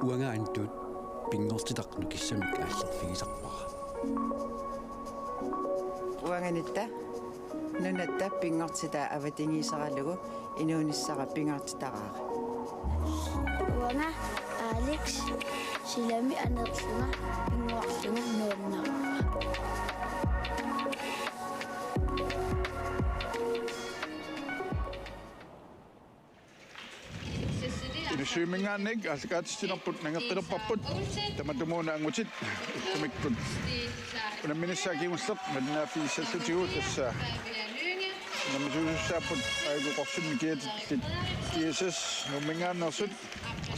уангаантут пингортитақну киссамик ааллерфигисарпара уанганитта нунатта пингортита аватингисаралугу инуунissара пингортитараара уанга Алекс силами анерлуга пингуарлугу нууннараа Inusyymingaannik asakaatistinerput nangertilerparput tamatumuuna angutit tumikkut unamminissaakimulleq mannaaffiissallutigut assa namisuussaaput aiguqorsunni kiatit kiisas nummingaannersut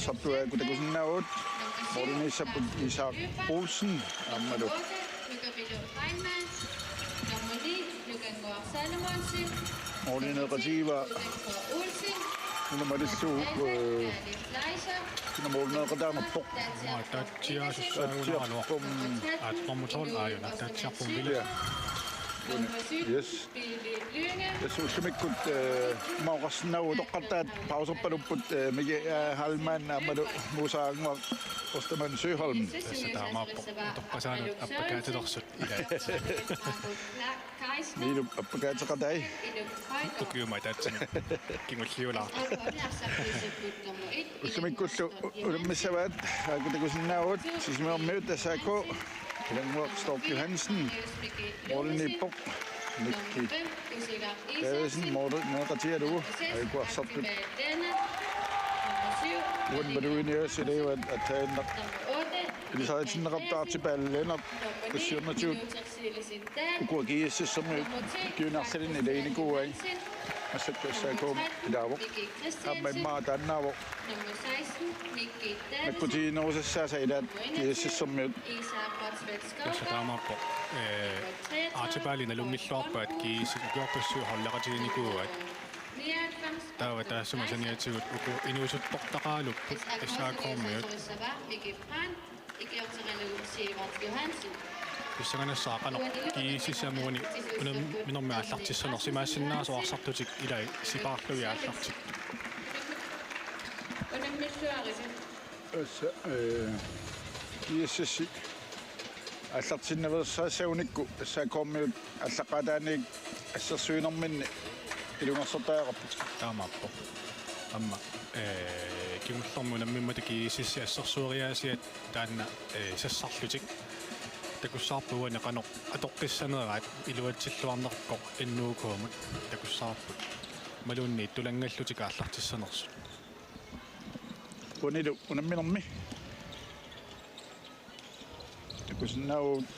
sartuaaku takusinnaavut moriniissapput Isak Olsen ammalu Orineqatiiva Numalissu Numolneqataanarpoq tatsiasussaangunaruarpum aatqormutol aayuna tatsiarpum vile Yes. Suussimikkut mauqarsinnagu toqqartaat pauserpalupput migi halmaan ammalu muusaanguaq Ostaman Søholm. Tässä taamaappo toqqasaanut appakaatilersut ilaat. Niilu appakaatiqatai. Ukiumai tatsin kingulliulaa. Ussimikkullu ulimmissavat aakutakusinnaavut sismiormiut tassaakku Ilanguaq Stork Johansen Morlinippoq Nikki Davisen Morlinneqatialugu aikuarsartut University attend Elisabethinneqartaartipaallenerp kussuernatiut ukuakiississermi kiunarsalin ilainikuuai assakkassaakuum ilaavoq ammaimmaataannaavoq nakkutiinerusassaasa ilaat kiississermiut tässä taamaappo aatipaalina lummilluarpaat kiisikuorpassuu hollaqatiinikuuat Tava taassumasaniatigut uku inuusuttortaqaalupput issaakormiut Issaganassaqanoq kiisissamuuni minormi aallartissanersimaassinnaasoarsartutik ilai sipaarlugi aallartik Assa kiissassi аллартиннаверсаассагуникку ассаакормиут аллаққатааник ассерсуинерминни илунгарсертаақарпут таамааппо амма кимуллэрмуна миммата киисисси ассерсуариаасиат таанна сассарлутик такуссаарпугуна қанеқ атоққиссанераат илуатсиллуарнерпоқ иннуукуумут такуссаарпут малуунни тулангаллутик ааллартиссанерсу унилу унамминерми такуснааут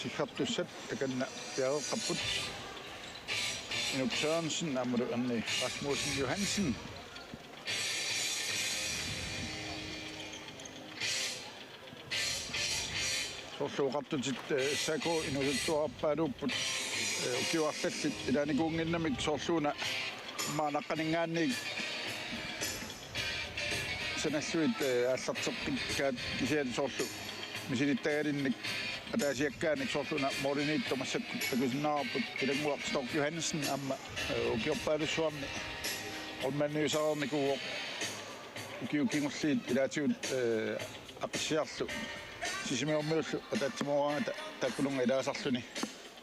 сихартуссат таканна пиареққаппут Inuk Sørensen amru anni Rasmussen Johansen Sorluuqartutit sako inusuttuarpaaluupput ukiuartallit ilaanikuunginnamik sorluuna maanaqqaningaanniik sanalluit aallarteqqikkaat kisiat sorlu misilittagalinnik ataasiakkaanik sorluna moriniittomassakkut takusinnaarput ilanguaq Stork Johansen amma ukiorpaalussuarni olmanniusarernikuuq ukiukingorliit ilaatigut aqissiarlu sisimiormiullu ataatsimorangata takkulunga ilaasarluni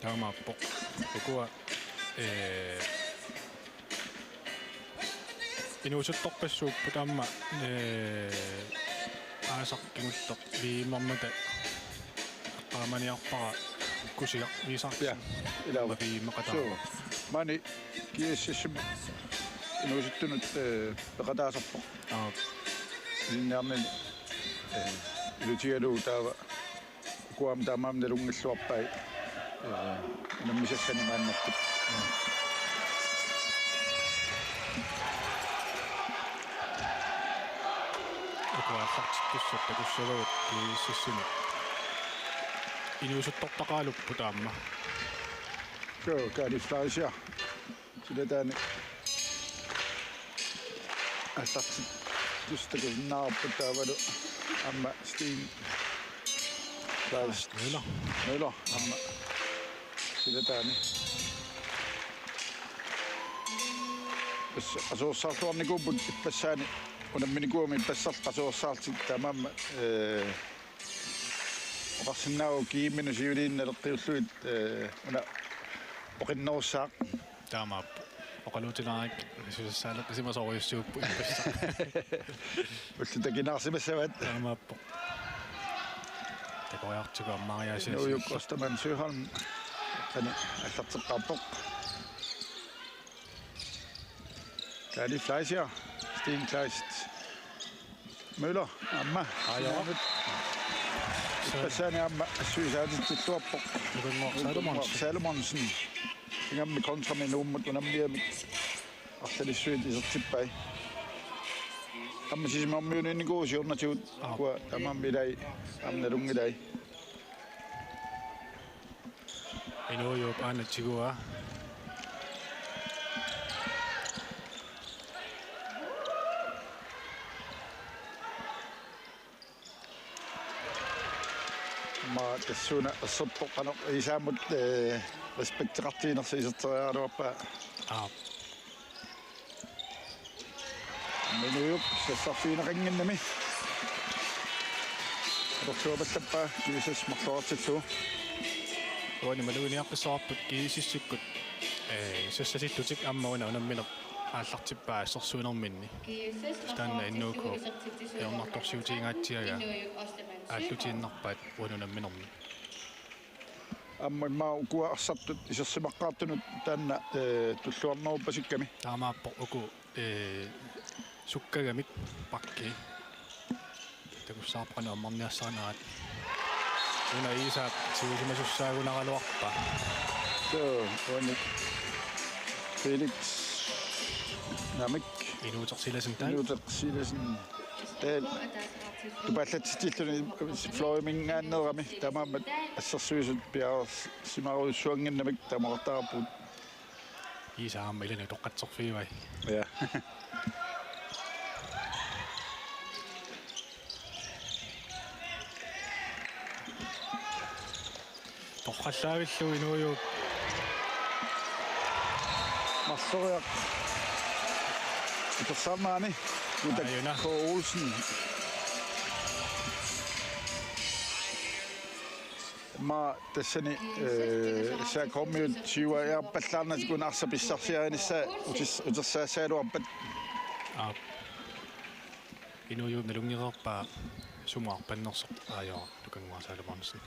taamaappo ukua inuusuttorpassuuppu taamma aasarkingulleq viimormata qaamaniarpara kusiga viisarpia ilaava viimaqataarpa mani kiississum inuusuttunut peqataasarpoq linniarnini ilutialu taava kuam taamaam nalungilluarpai nammisassani maannartut ukua fartikkussat kiississimi inuusuttortaqaaluppu taamma kaadiflaisia silataani astartit tustakusinnaarput taavalu amma Steen Møller amma silataani asuussarluarnikuupput ippasaani unamminikuumi passarqasuorsaartik tamamma oqarsinnaagu kiimminu siuliinnaleqqiulluit una oqinnerussaaq taamaappu oqaluutilarik sussaaleqisimasoruissuuppu ippassa ullutakinаарsimassavaat taamaappu takoriartugu ammaariaasi nuujuqqortaman suuharn qani аллартеққарпоқ Kali Fleischer Sten Kleist Møller amma ajaa Passani amma syysäätit tilluarpoq Salomonsen ingammi kontra med nummut unammiami арталиссуит исертиппай amma сисимаммиуни нигуусиорнатигут куа тамаммилай амналунгилай Inuujuup aanatsigua ma tassuna assappoqanoq isaamut respekteqartiinersa iserteriaaluarpa minuup sassarfiineqanginnami torsuapallappa kiisas martorartitsu uani maluiniaqqissaarput kiisissukkut sassasittutik ammauna unammineq ааллартиппаа ассерсуунерминни таанна иннууку ернарторсиутингааtsiaga ааллутииннарпаат уанунамминерми amma ma ukua arsartut isersimaqqaartunut taanna tulluarneruppasikami таамааппо уку суккагамик пакки такуссаарпану аммарниассаанаат уна иисаап сиусимасуссаагунаралуарпа so uani Felix Namik инуутерсиласен таа Inuutersilasen taal tupallatitilluni flooimingaannerami tamaammat assersuisut piaars simaruussuanginnamik tamaqartaarput иисаама илани тоққатсорфиивай ja тоққаллаавиллу инууюуп marsoriaq itersaamaani Ajuna. K. Olsen ma tassani sa kommiut siwa ja pallaarnat kun arsapissarsiarinissa utersaasaaluarpat инууюуп налунгерерпаа сумаарпаннерсоқ аажаа лукангуарсаалумарнсин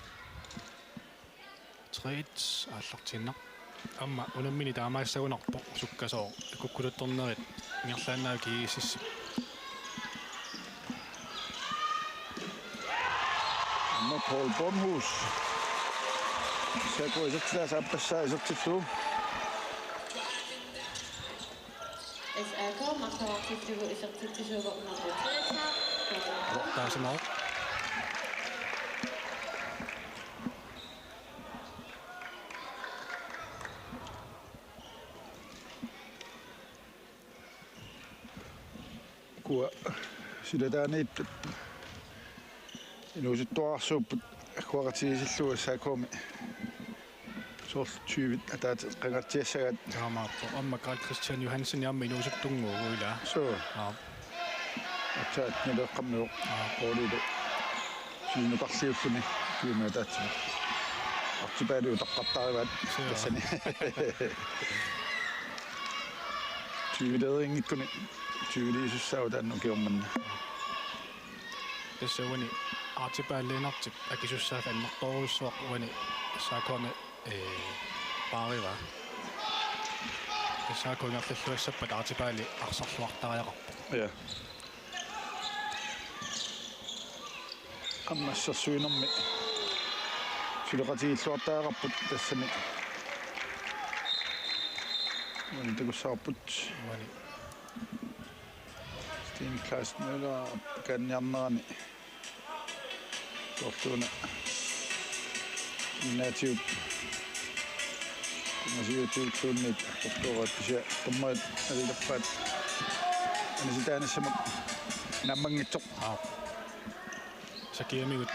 трейд ааллартиннақ амма унаммини таамаассагунарпо суккасоо куккулутторнерит нgiarlaannаа киисисси ma Paul Bonhus sa ko isatlaas appassa isattillu SAK maqsarartittugu isertittisuuqornarut таасимаа kua sidataaniit inuusittuarsuupput akkuaqatigisilluga saakomi soorl 20 ataat qangartiassagat таамааппо амма Карл Кристиан Йохансен ямма инуусуттунгуугуила so ataat naleqqammiuq qoolilu siinuqarliulluni kiumaataatsi artipaalu taqqartarivat tassani tyvileeringikkuni tyviliisussautaannu kiormanna тассауани аартипааллиинартип акисуссаак аннэрторуссуақ уани сааконе паарива тассаакунгерллуассаппат аартипаали арсарлуартариақарпо ja аммассерсуинерми силеқатигиллуартаагарпут тассами мантагуссаарпут уани Sten Kleist Møller kanjarnerani tortuuna naatiut kumasiutiuttuunnit tortuurat kisia tommaat alilerpaat anasitaanissamak nammangitsoq сакиамигут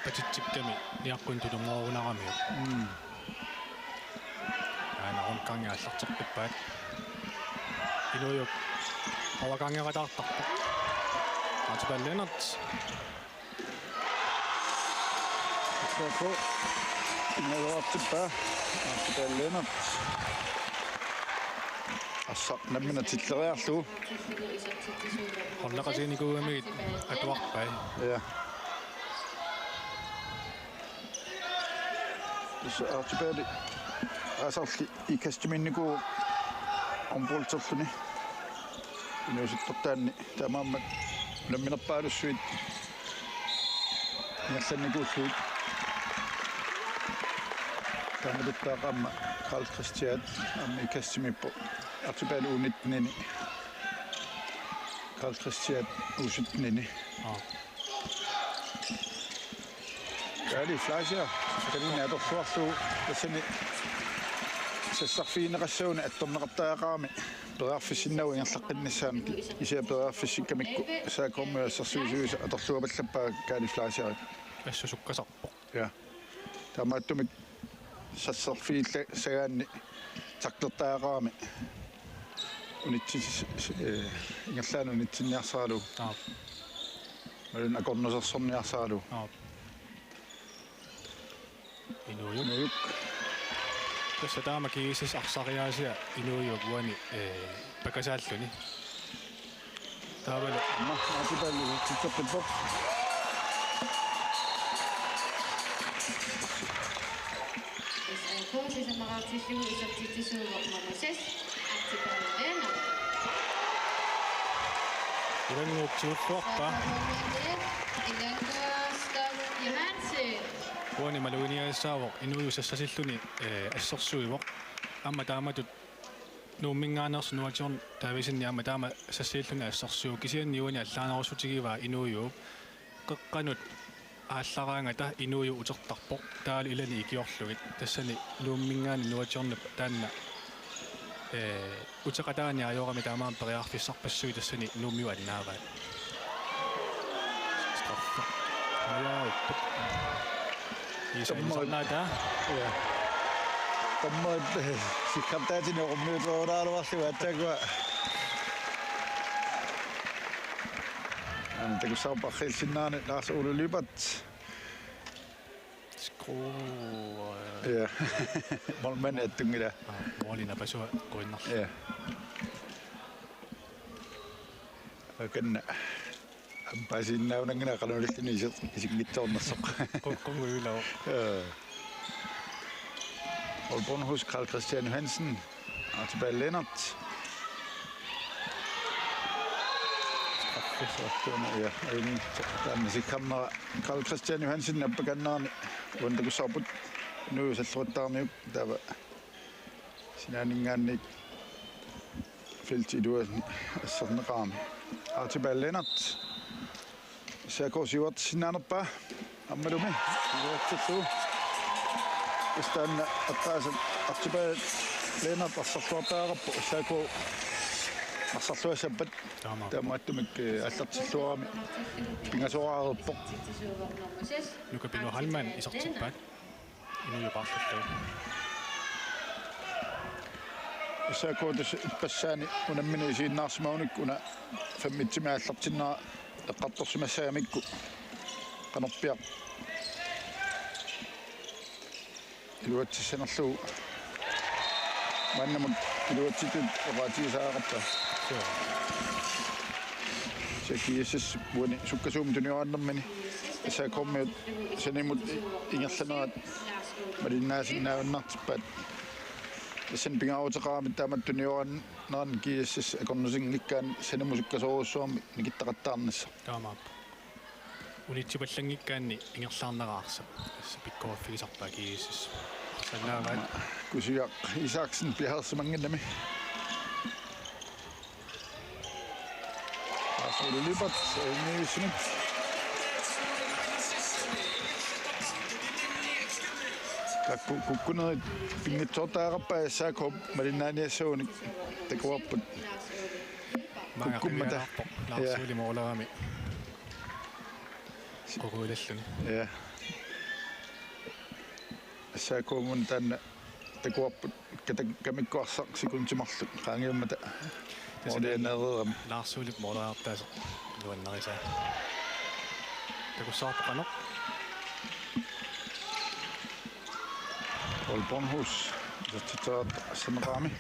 патитсикками ниаққун тулунгоорунарами аанарун кангааллартеқпиппаат илуйуп павакангератаартарпо Archibald Lennart. Så nu op tilbage. Archibald Lennart. Og så nemlig at titulere nu. Holder sig ind i gode med at droppa. Ja. Så Archibald. Altså I kaster min gå om boldtoften. Nu sitter den der mamma. Nu mina bare sweet. Jeg sender god sweet. Der med det der rammer Karl Christian om I kaster mig på. Archibald U19. Karl Christian U17. Ja, det flash her. Kan du nærmere forstå, det sådan så fine reaktion at de der ramme. Der for sin noget jeg sagt den sammen. Især der for sin kan ikke så kommer så synes at der så bare kan det flash her. Jeg synes ikke så. Ja. Der må du så fint sagen tak der ramme. Og jeg sagde nu lidt jeg sagde du. Ja. Men jeg går nu så som jeg sagde du. Ja. Inujuk. Tässä daamakiisessä sarjaasia Inujuk vuoni pakasalluni. Taavalla. Mä Archibald sitten på. SRK sisämaratisju isatitisuuvaq nummer 6 Archibald Lennart. Ilanguutsuuppuarpa. Ilanguastam Johansen. Vuoni maluuniaissaavoq Inujussassasilluni assorsuivoq. Amma taamatut nuummingaaners nuatiorn taavisinni amma taama sassiilluni assorsuuk kisianniuni allaanerussutigivaa Inuju. Qaqqanut ааллараангата инуйу утерторпоқ таали илани икиорлугит тассани нууммингаани нуатиорнап таанна утеқатаани аёрами таамаан периарфиссарпассуи тассани нуумиу аннааваа стаффа аяаппут исаинсарнаата Ja. Kommer sikkamtaatini orummiutooraaluarlugu attaqua. Det kunne så bare helt signerne Lars Ole Lybert. skru Ja. Målmand er tunge der. Målina pasua koinnar Ja. Og kan bare sige navnet der kan du lidt lige så lidt så. konguilao Aalborg hos Karl Christian Johansen. Archibald Lennart. Ja, den sikkamera Karl Christian Johansen appakannarni uantakussarput nu salluruttaarmiuk taava sinaaningaannik felti duasni assarneqaami Archibald Lennart saakosiuart sinaanerpa ammalumi siuartatsu istaanna attaasat Archibald Lennart assarluartaaqarpu saako assarluasappat taama Tammattumik аллартиллуарами пингасоораарерпоқ nukapinu halman isortippaat Inuju qaarlallu сакоотас пассаани унаммини сииннаарсимауник уна фаммитсимааллартиннера эққарторсимассаамикку канерпиақ илуатсиссанерлугу маннамак илуатситут оqaатигисаагарпа Sekkiissis vuoni sukkasuum tuniorannarmini asa kommiut sanimut ingerlanerat malinnaasinnaavanartippaat sen pingautaqaamit taamat tuniorannarn kiissis akornusinglikkaan sanimusukkasoruussuarmi nikittaqattaarnassa taamaappu unitsipallangikkaanni ingerlaarneraarsa assa pikkoorfigisarpaa kiissis sannaavaat kusiaq Isaksen piharsimangannami Ole Lybert i snit. Kukkunat pingitortaarappa saakop malinnaaniassuunik takuarput. Kukkummata laarsuuli moolaami qoruilalluni Ja. Saakomun tanna takuarput kamikkuarsaq sikuntimarluk qaangiummata. Laarsuuli moolaartaasa Nuannerisa. Takussaartoqaneq. Paul Bornhus zatitaat assanaqaami.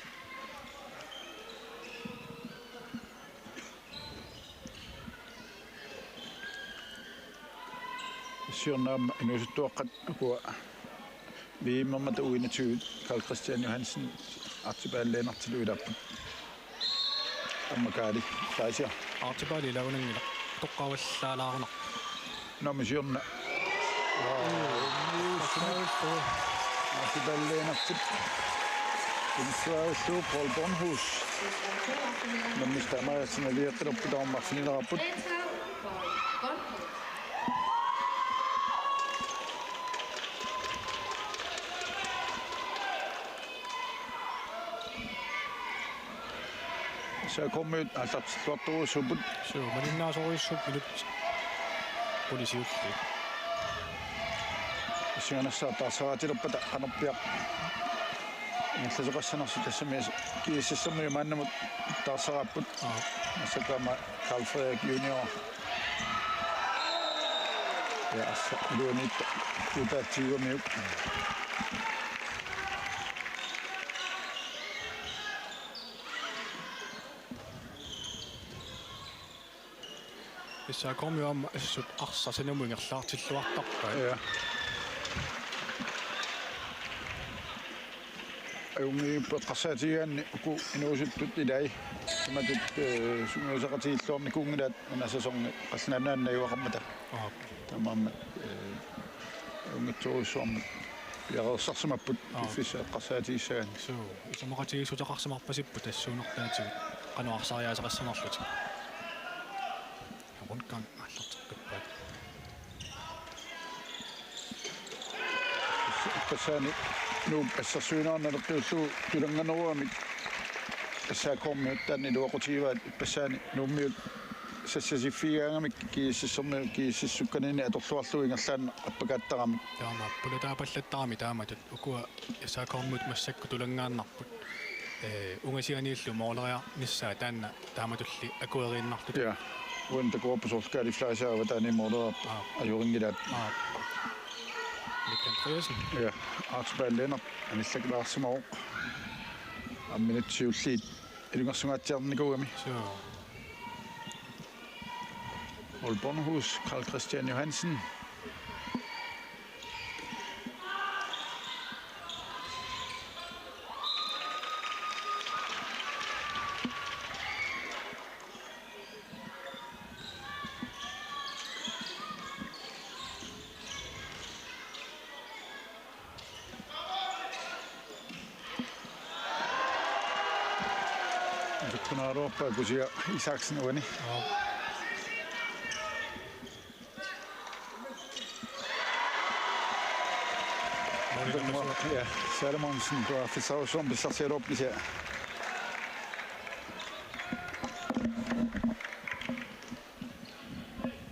Syrnaam inusuttuaqqat akua viimammat uinatuut Carl Christian Johansen artipaalliinartilu ilapput ammakaali taisia Artipaali launangila toqqavallaalaarunaq. namusyrna artipaalliinartip insuaullu Paul Bornhus namistamaassinaliiqqilerputaarmarfinileraput Så kommer ut altså flottere suppet. So malinnaasoriussuk minut polisiulli. Singana taasaraatilerpata qanerpiaq. Insasoqassanarsi tassami kiississami maannamut taasarapput. Asakama Carl Frederik Junior. Ja assa luunit utaatiigumiuk. Issa kommer om assut arsasinumuingerlaartilluartarpa. Ja. Ayungi paqqassaatigaanni uku inuusuttut ilai samatut sunguusaqatiilluarni kuungilaat anassasorni qallanannaayuaqammata tamamma ayungitsuruussuarmat piaqersarsimapput fissa qassaatissagan So isumoqatigisutaqarsimarpasippu tassuunertaatigut qanuarsariaasaqassanarlut. Rundgang allarteqqippaat. Passani nu assarsuinaarnalerqiullu tulanganeruamik assaakormiut taanni luaqutivaat passani nuummiut sassasiffigaangamik kiississukkanini atorluarlu ingerlaanna appakaattaramik Taama pulataapallattarami taamatut ukua issaakormut massakku tulangaannarput. Ungasianiillu moorleria nissaa taanna taamatulli akueriinnartut. ja uanta korpusorskaali flaasaava taani morderap ajuringilaat Nick Andreasen. ja artspaallener anillakilaarsimoq amminatsiulliit ilungersungaatiarnikuami So Paul Bornhus Carl Christian Johansen Kunaaruappa kusia Isaksen uani ja Salomonsen på Fisauson bisarsiaruoppisia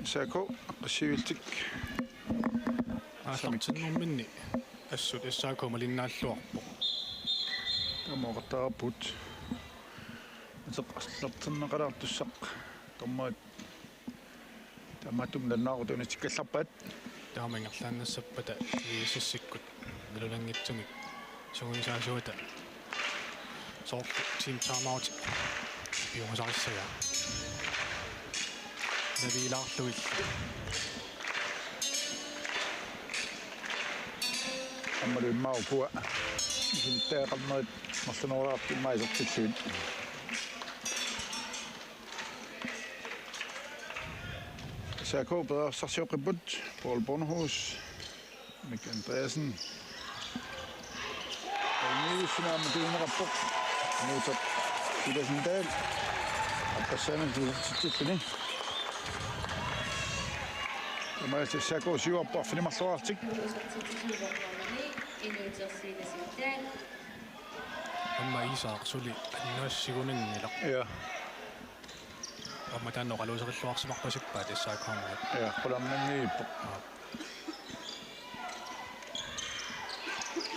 Sako qassiultik аллартиннэрминни ассут иссаакуумалиннааллуарпо. тамоqartaraput атеқарлартиннеқалаартуссақ томмаат таматум наннаарутунитиккалларпаат таамангерлааннассаппата иисиссиккут налулангитсумик сугунисаасуата соор тим таамаут биомасариссага навилаарлуил аммалуиммаупуа синтеэқарнерит марлунераарту маисертиллуит Sako bedre Sarsjøkrebut, Paul Bornhus, Nick Andreasen. Og nu finder med det en rapport. Nu er det sådan del. Og der ser man til det. Det må altså Sako syv op for det masser af ting. амма исаарсули аннаассигунангила Ja, амма таанноқалуусериллуарсимарпасиппаа тассаакаамаа ja, på den måde.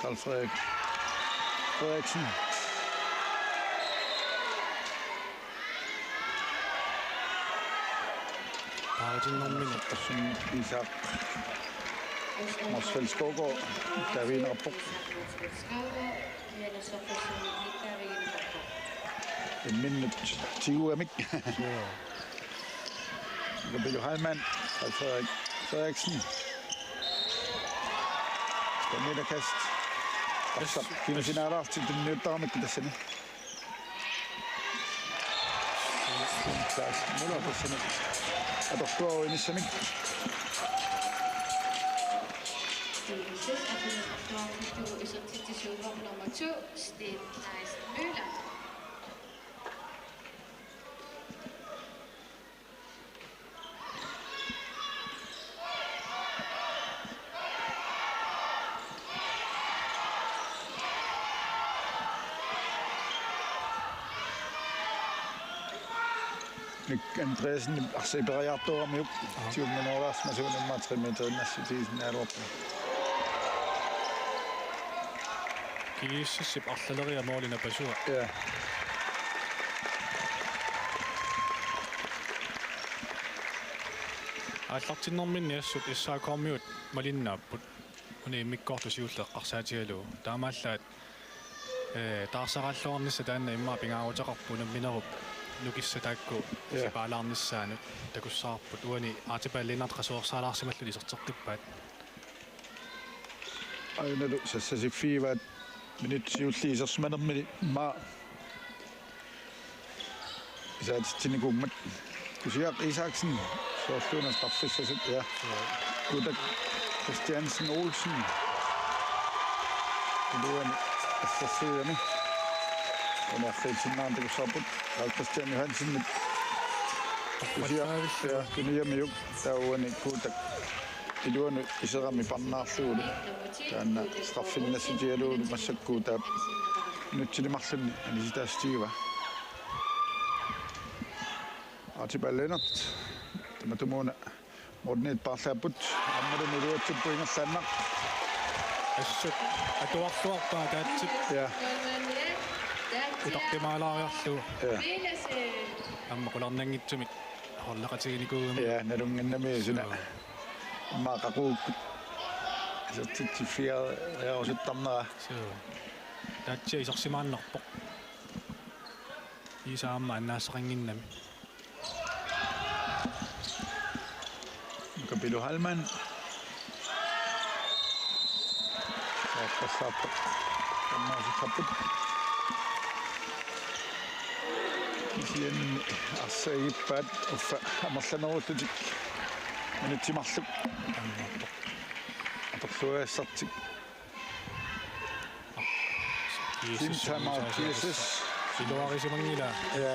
Carl Frederiksen. Aatinnormini Tassun Isak Marsfeld Skovgaard Karina Rapport en minut 20 amik Gabriel Heilmann og Frederik Frederiksen Daniela Kast Kinosinara til den nye dame til det Klaas Muller på sådan og der står inde i sådan Nummer 2, Sten Leis Møller. Andreasen separaator miuk tiumenoras masunen matrimeternassitiisen Europa kiississip arlaleriа moolina pasua ja аллартиннэрминни ассут иссаакормиут малиннааппут уни миккортусиуллеққарсаатигалу таамааллаат таарсараллуарнисса таанна иммаа пингаагутеқарпуна минеруп нукиссатаакку сипаалаарниссаанут такуссаарпут уани аатипааллинарт қасуорсаалаарсималлу исертеққиппаат айналу сассасиффииваат минутсиуллиисерсманермили ма исаатитсиникууммат кусиақ Isaksen соорсуна стаффиссасут я кудак Christiansen Olsen дуан ассасиами она фэйчиннаан тусапут Christian Johansen кусиақ я куниямиук тауани кудак идуан исерами паннаарлуулу таанна стаффиннасситиалуулу массаккуутаап нутсилимарлунни аниситаастигива атибалленат таматумуна моднит парлааппут аммалуни луатсуппуингерлааннақ ассут атуарлуарпаа таатсип я утартимаалаариарлу я амма куларнангитсумик хорлақатигиникуугами я налунгиннами суна маақақуук сертифиа яусуттарнера таатси исерсимааннарпоқ исаамма аннаассақингиннами Gabriel Heilmann passappo kaput Isen assaipat uffa amallanaruttutik minutimarluk apertuassartik Jesus силуарисимангила ja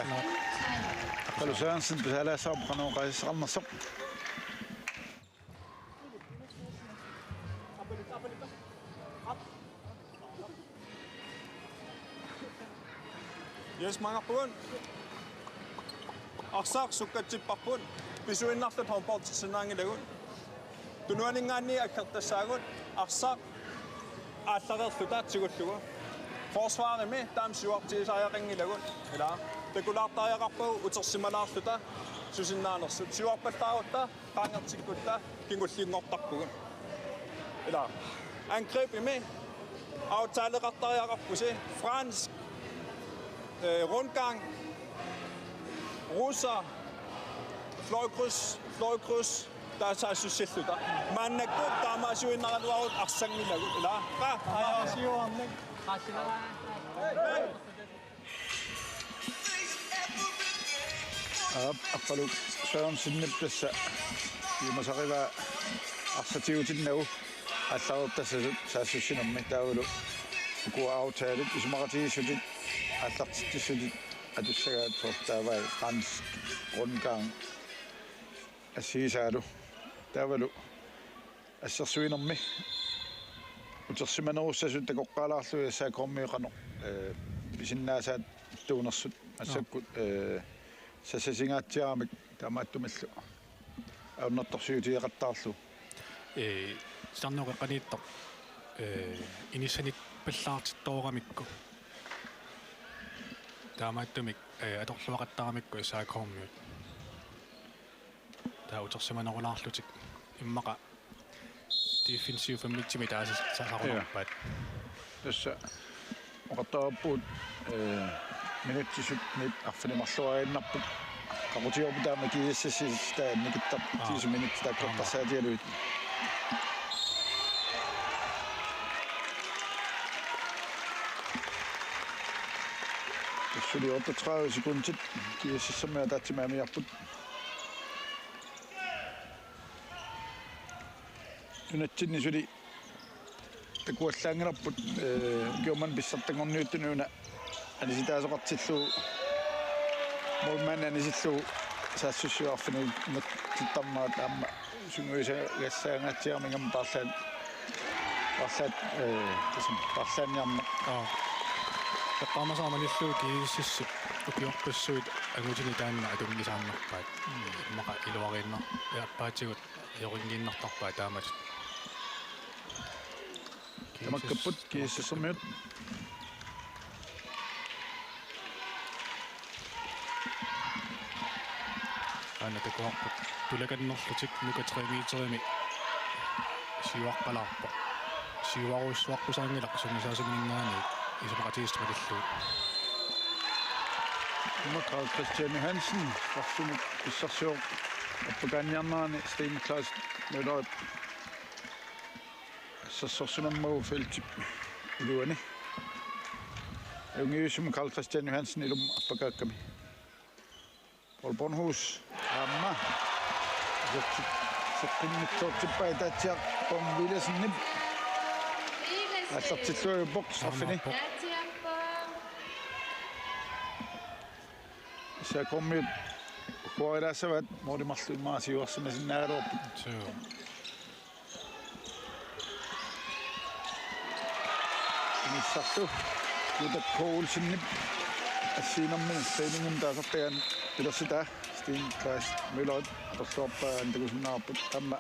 Carlo Sørensen besalaasarpanoqaisarnersoq Yes, mangapun. Aksak sukatsipapun. Pisuinnartat homportsinnaangilagun. Tunuaningaanni akkertassaagut aksak aallarerluta tigullugu. Forsvarimi taamsiuartiisaajaringilagun. Ila takulaartaajaqarpu utersimalaarluta susinnaanersut. Siuarpallaarutta qaangertikkutta kingulliingortarpugun. Ila angribimi aftaleqartaajaqarpusi fransk rundgang, russer, fløjkryds, der tager successen der. Man er god, der er meget jo en anden måde at synge med det, eller? Ja, Appaluk Sørensen niptassa imasariva arsatiutinnau алларертассасут саассуссинэрми таавалу куаутаалут исмаратигиссутит аллартиссутит атуссагаат сортаавай франс рundgang ассигисаалу таавалу ассерсуинэрми утерсиманеруссасут такоққалаарлу ясаакормиоқано писиннаасаат туунерсут ассаккут сасасингаатсиарамик таамааттумаллу ауннэрторсиутиеқаттаарлу сарнуқеқанииттор инисанит паллаартиттоорамикку таамааттумик аторлуақаттарамикку исаакормиут таа утерсиманерулаарлутик иммаqa defensive fammitimi таасақарпаат tässä oqattaappuut minuuttisut nip arfilimарлуарииннарпут qaqutiorputaama kiissasiistaa nikittar 10 minuuttia taqqortarsaatialuit Suli 38 sekundit kiissassamia taatsimaamiarput Nunatsinni suli takuallaangilarput kiuman pissartangorniuttunuuna anisitaasoqartillu mulman anisillu saassussiuarfinu tittarmaat aamma sunguisa gassaangatsiarmingam parlaat parlaanniarma таққамасааманиллуу кииссисси укиорпассуит агутини таанна атунгисааннарпаат иммаqa илуариннар яаппаатигут йорингииннартарпаа тааматут тамаккаппут кииссассермиут аана такуарпут тулаганнерлутик нукатремиитерими сиуарпалаарпа сиуаруссуарпусаангилақ сунисаасуминингаани исумақатиистмалиллуу Carl Christian Johansen farsunut issarsuo appakanniarnaani Sten Klaas møller sassorsunammu feltip iluani ungiusum Carl Christian Johansen ilum appakaakkami Paul Bornhus amma seqqinnittortippai taatiaq Tom Wilson nib Asartilluu box affini Se kommer ju på det så vet man måste man se oss med nära upp. så Ni satt upp. Det Paul sin sina minställningen där så pen det så där Sten Klaas Møller och stoppa inte gå snart på tamma.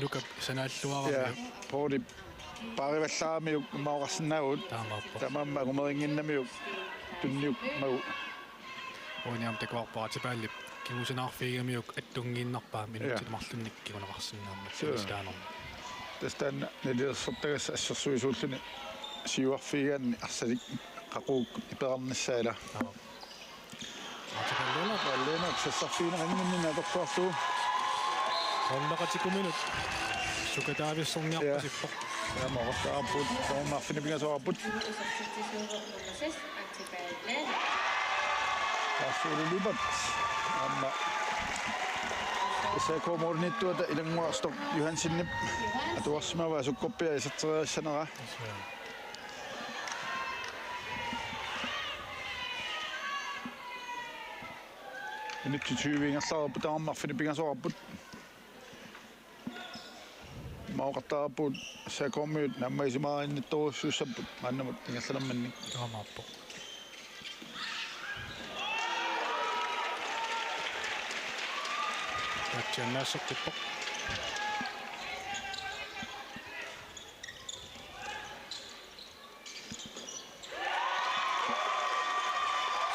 лука санааллуарами Ja, på det bare hvad samme jo maurasnaut. таамааппа Tamma rumeringinnami jo tunniuk mau. униам такуарпаратипааллип кигусинаарфигамиук аттунгииннарпаа минутилмарлунник кигунеқарсинаама таанер Tästä ne sottakas assuisuulluni siuarfiigan arsalik qaquuk iperarnissaala. атипаллуна Allena sassarfiina rinninna torsuarluu. коллақатикуминут сукатаависсорниарпасиппо Ja morsaarput toormarfinipingasoarput assuululipat amma se komornittuata ilanguarstor Johansinnip atuarsmava sukkoppia isatteriassanera Nyt 20 ingerlaarput toormarfinipingasoarput Mauqattaarput sakommiut nammaisimaarinnittoruussuussaput maannamut ingerlalammanni таамааппо татчаннаассертиппо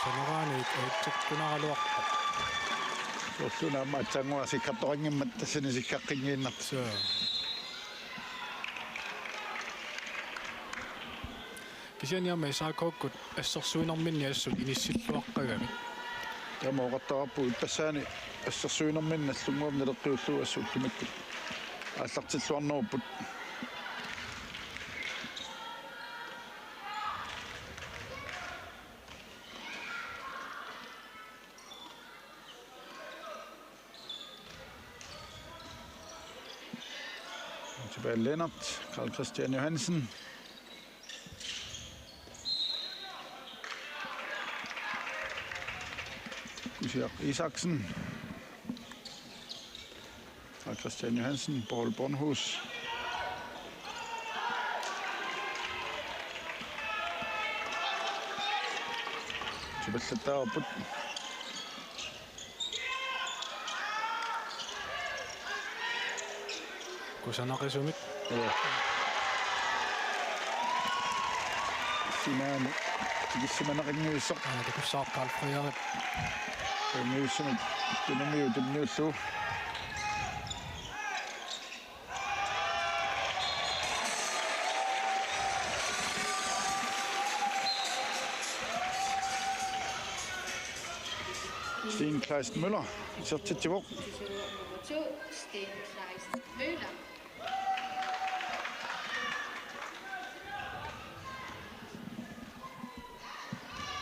санераанит эйтсуккунаралуарпа Solluna matsangua sikkatorangimmat tassani sikkaqqingiinnart so кисианиама исаакооккут ассерсуинэрминни ассут инissилluаққагами Тамооqattaarput tassaani ассерсуинэрминна аллунгуамна леққиуллуу ассууллумаккут ааллартиллуарнеруппут Tilbage Lennart, Carl Christian Johansen. Gusiak Isaksen. Carl Christian Johansen, Paul Bornhus. Tilbage deroppe. кусанақисумик Sinaan tigissimanaqinnguissoq такуссаарпаалфриарит Newsum tunamiu tunniullu Sten Kleist Møller. Så til Tjevuk. Nummer 2, Sten Kleist Møller.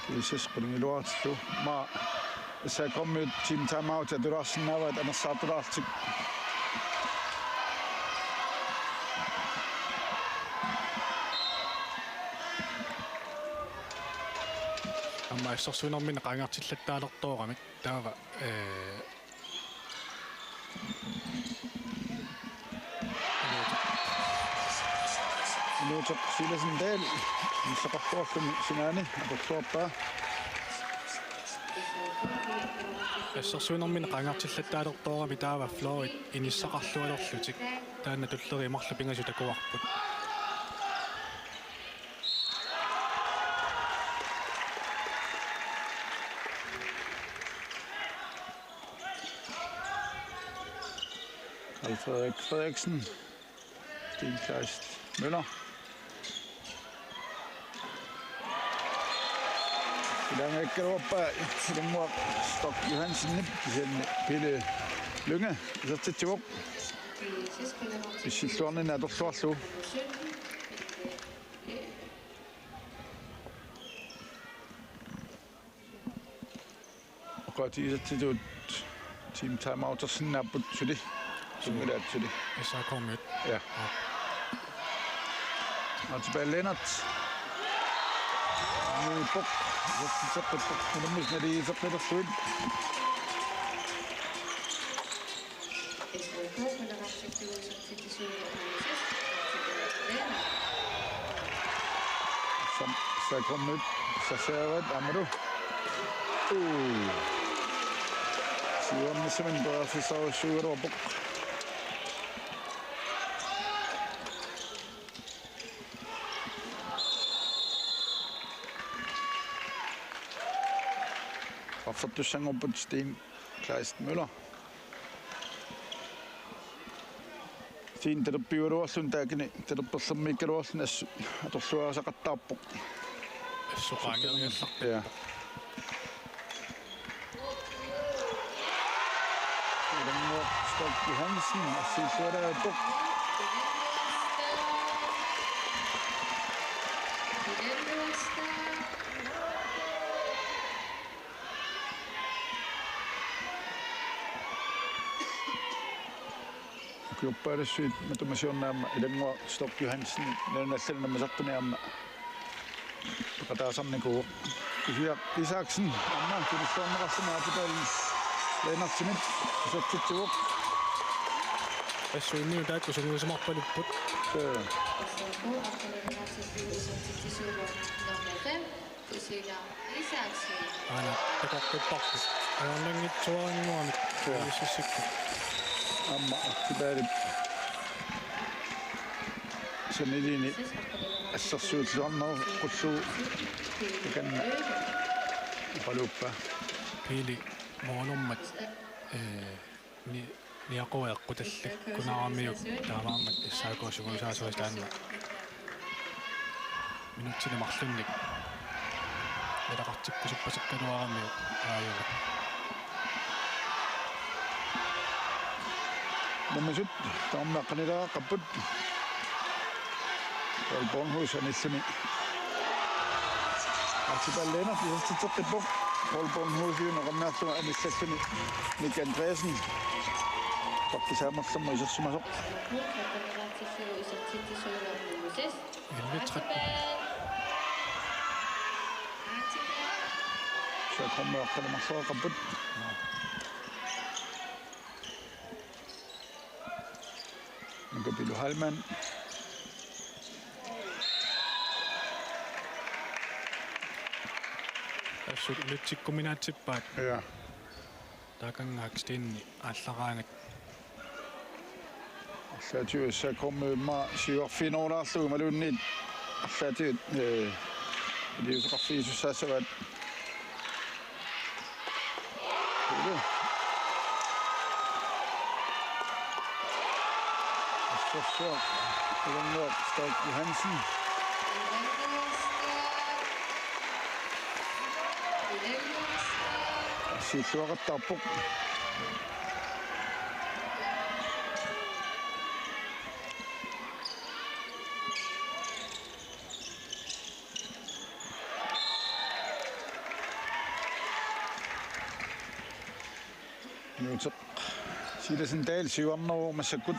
Kiitos, kun iluattu. Mä se kommi team time out ja durassin nävät, en saa durassi. Amma issarsuinermin qangartillattaalertooramik taava Iluattu silasin del. Missä kahtoakin sinäni, apotsuoppaa. issarsuinermin qangartillattaalertoorami taava Floyd inissaqarlualerlutik taanna tullerimarlu pingasutakuarput Frederik Frederiksen. Sten Kleist Møller. Sidang ikke oppe i den måde Stok Johansen sen Pille Lynge. Så til Tjevuk. Hvis I slår ned, er du slår slå. Og godt i det til team time out og sådan er på til det. Som er der til det. issaqormiut Ja. Og tilbage Lennart. Nu buk. Så på det måske det så bliver der sødt. Så kommer nyt. Så ser jeg hvad er du? Sivan simpelthen bare for så suger over buk. Og for du sang op på Sten Kleist Møller. Sten, det der bliver også en dag, det der på som ikke også at du slår sig ret på. issaqaangerniallaq Ja. Den må Stok Johansen og se så der på. Klubber det sygt med donationen i den må Stok Johansen den er selv når man sagt den om. Og der er sådan en god. Isaksen, Anna, det er sådan resten af tilbage. Lennart Schmidt, så til Tjevuk. assuinniu taakku sunuusumarpalupput aana taqaqqipparpu aornangitsuarinnuamik ississikku Amma aktibaari sanilini assarsuutluarnau qussuu ikanna paluppa piili moonummat niaqueqqutallak kunaaramiuk taamaammat issaakuusugusaasuistaanna minutsinimarlunnik ilaqartikkusuppasikkaluaramiuk aayuga Namasut taamnaqqaniraa qapput Bornhus anissami Artiballena tisattiqqippuk Bornhus noqamnaartuma anissalluni Nick Andreasen Tokkisaamarlamma isarsumasoq Så kommer jeg op og så qapput Nagabilu Halman assut ulitsikkuminaatippaat Ja taakangaakstiinni ааллараанак Allati så kommer ma siuarfinorlaarlugu maluunniit allati liusaqarfiisussaassavat Så Lennart Stok Johansen сииллуақаттарпоқ нуутеқ силасендал сиуарнеруу массаккут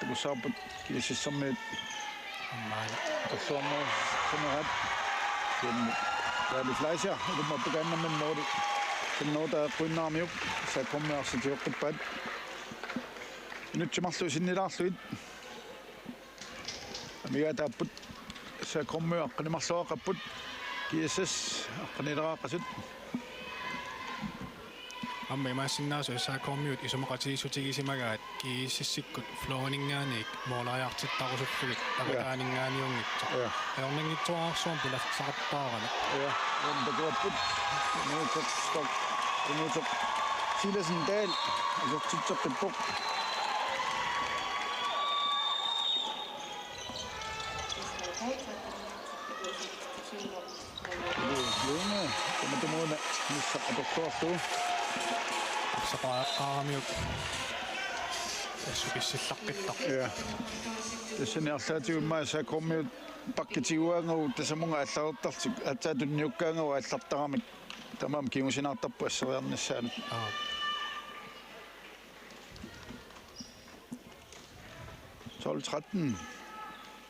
такусаарпут кисиссэрмиит аммаана тассуарнеру сумерат Dali Fleischer, du må begynde med noget. Det er noget, der er grønne jo. Så jeg kommer også til at gå på det. Nu til mig så i dag slut. Men jeg der på så jeg kommer og kan mig så på GSS og kan det der så амма имаассиннаасу коммьют исумақатигисутигисимагаат кииссиссиккут флоонингааник моолариартиттарусуттугит аватаанингааниунгитсо аернангитсуаарсуум пилассақаттаарана det går på nu så stop nu så Silesendal så titser det på Lunge, kommer du mod nu så er du klar så сапааққарамиут ассукиссиллаққиттар ja det sen er så til mig så kommer jo pakketiuanguu tasamunga алларуттартик атаатунниуккаангава аллартарамик тамам кимусинартарпу ассериарниссаанут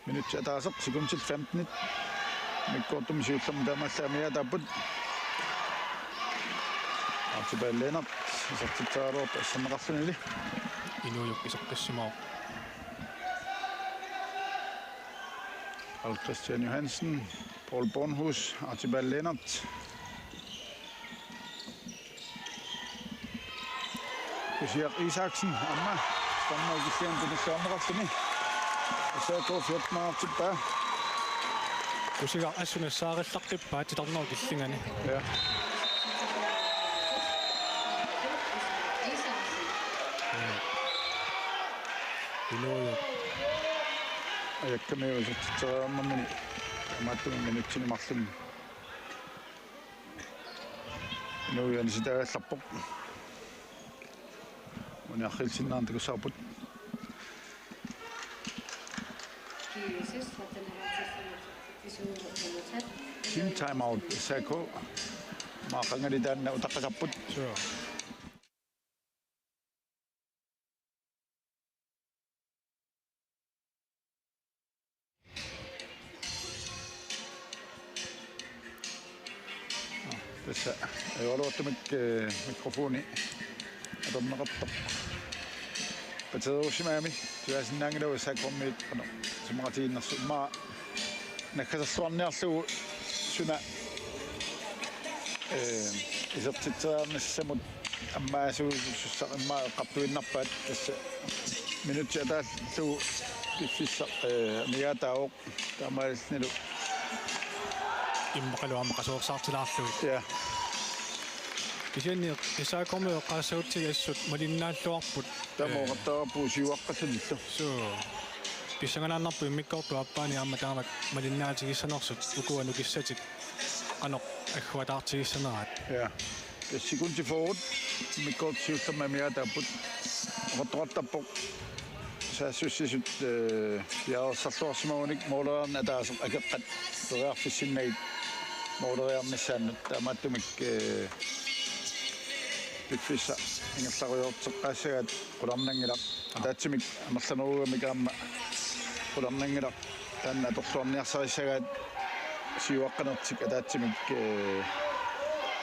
minutter der er så sekund til 15 med godt om sjælsom der masser mere der på og tilbage Lennart så tager du op som rationelle инуйук исоққиссимаа Al Christian Johansen, Paul Bornhus, Archibald Lennart. Kusiak Isaksen, Amma, stammer ikke sent til det sommerrastene. Og så går 14 år tilbage. кусига ассунессаариллаққиппаат титорнерукиллингани Ja. инуйук Jeg kan med jo så om minut. Jeg måtte en minut til maksimum. Nu er jeg så der slap på. Og jeg har helt sin andre så på. Team time out. Så ko. Makanga di dan utak kasaput. соо Tässä ei ole ottu mikrofoni. Että on nakattu. Mutta se on useammin. Työ sinne näin on se kommi. Se mä tiedän, että mä näkään se on nähty synä. Isä sitten se mut mä se mä kaptuin nappat tässä minuutti että tu diffissa mikä tää on tämä sinne. иммақалуаммақасуорсаартилаарлуит Ja. кисианни исаакормио қаассаутсигассут малиннааллуарпут Tämä on ottaa puusiuakkasellista. соо писсаганааннарпу иммиккорту аппаани аама таамак малиннаатигиссанерсут укуанукиссатик қано аггуатаартигиссанерат Ja. Det er sekund til forud. Mit godt siger, som er mere der på. Og dråt der på. Så jeg synes, jeg har så stor småning. Måleren er der, som jeg kan berøre for sin ned. Måleren med sandet. Der må du ikke befisse. Ingen slags gjort, så jeg siger, at hvordan den er der. Det er til mig. Jeg må sådan noget med gamle. Hvordan den er der. Den er der sådan, jeg så siger, at siger, at det er til mig.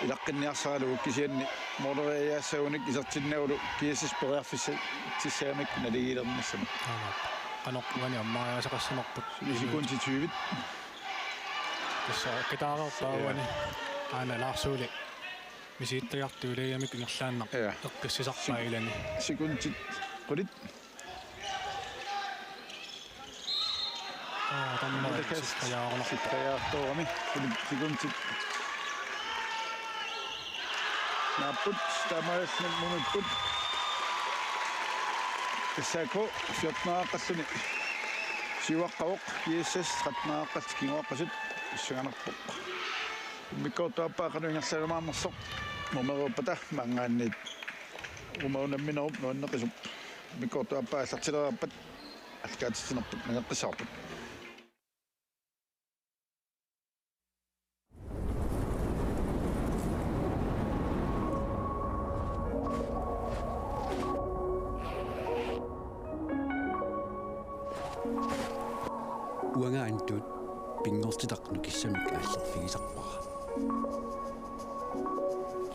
Ilaqinniarsalu kisianni moderiaasaunik isartinnaulu kiasisperearfissa tissaamik naligilernissamak аама qanoqquani аммаариасақассанерпут isikunti 20 тасса китаарерпаагуани аана лаарсуули мисииттаяртуулиамик нерлааннар Ja. эққиссисарпаилани sikunti qulit таммаа sittajaartoorami qulit sikunti naaput tamaasnik munukkut тассаако 14-ааққассани сиуаққавоқ киэссас 13-ааққас кигоаққасут иссаганарпоқ миккортуаппаақануингерсагамаамерсоқ Momeropata manganit umaunamminaup nuannaqisup mikkortuappaasartileraappat алкаатиссинерпут нагаққисаарпут уангаантут пингортитақну киссамик ааллерфигисарпара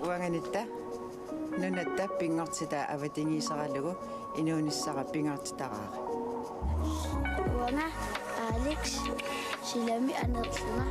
уанганитта нунатта пингортита аватингисаралугу инуунissара пингортитараара Уанга Алекс силами анерлуна